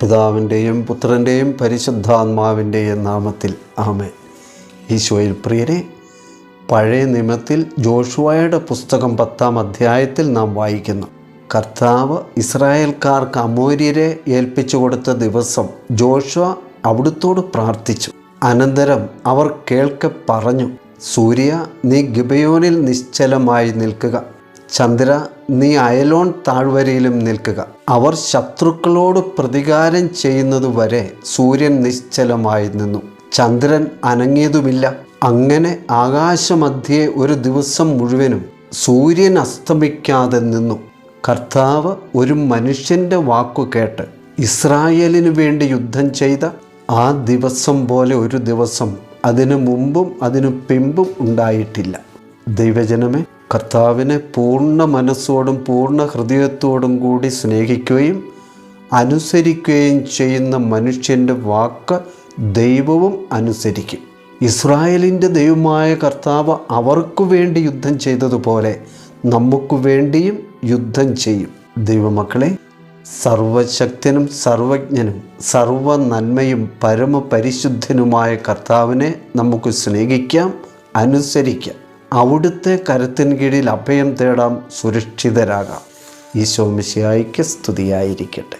പിതാവിൻ്റെയും പുത്രൻ്റെയും പരിശുദ്ധാത്മാവിൻ്റെയും നാമത്തിൽ ആമേൻ. ഈശോയിൽ പ്രിയരെ, പഴയ നിയമത്തിൽ ജോഷുവയുടെ പുസ്തകം 10-ാം അധ്യായത്തിൽ നാം വായിക്കുന്നു. കർത്താവ് ഇസ്രായേൽക്കാർക്ക് അമോര്യരെ ഏൽപ്പിച്ചു കൊടുത്ത ദിവസം ജോഷുവ അവിടുത്തോട് പ്രാർത്ഥിച്ചു. അനന്തരം അവർ കേൾക്കെ പറഞ്ഞു, സൂര്യ, നീ ഗിബയോനിൽ നിശ്ചലമായി നിൽക്കുക. ചന്ദ്ര, നീ അയലോൺ താഴ്വരയിലും നിൽക്കുക. അവർ ശത്രുക്കളോട് പ്രതികാരം ചെയ്യുന്നതുവരെ സൂര്യൻ നിശ്ചലമായി നിന്നു, ചന്ദ്രൻ അനങ്ങിയതുമില്ല. അങ്ങനെ ആകാശമധ്യേ ഒരു ദിവസം മുഴുവനും സൂര്യൻ അസ്തമിക്കാതെ നിന്നു. കർത്താവ് ഒരു മനുഷ്യൻ്റെ വാക്കു കേട്ട് ഇസ്രായേലിനു വേണ്ടി യുദ്ധം ചെയ്ത ആ ദിവസം പോലെ ഒരു ദിവസം അതിനു മുമ്പും അതിനു പിമ്പും ഉണ്ടായിട്ടില്ല. ദൈവജനമേ, കർത്താവിനെ പൂർണ്ണ മനസ്സോടും പൂർണ്ണ ഹൃദയത്തോടും കൂടി സ്നേഹിക്കുകയും അനുസരിക്കുകയും ചെയ്യുന്ന മനുഷ്യൻ്റെ വാക്ക് ദൈവവും അനുസരിക്കും. ഇസ്രായേലിൻ്റെ ദൈവമായ കർത്താവ് അവർക്കു വേണ്ടി യുദ്ധം ചെയ്തതുപോലെ നമുക്ക് വേണ്ടിയും യുദ്ധം ചെയ്യും. ദൈവമക്കളെ, സർവശക്തനും സർവജ്ഞനും സർവ നന്മയും പരമപരിശുദ്ധനുമായ കർത്താവിനെ നമുക്ക് സ്നേഹിക്കാം, അനുസരിക്കാം. അവിടുത്തെ കരത്തിന് കീഴിൽ അഭയം തേടാം, സുരക്ഷിതരാകാം. ഈശോ മിശിഹായ്ക്ക് സ്തുതിയായിരിക്കട്ടെ.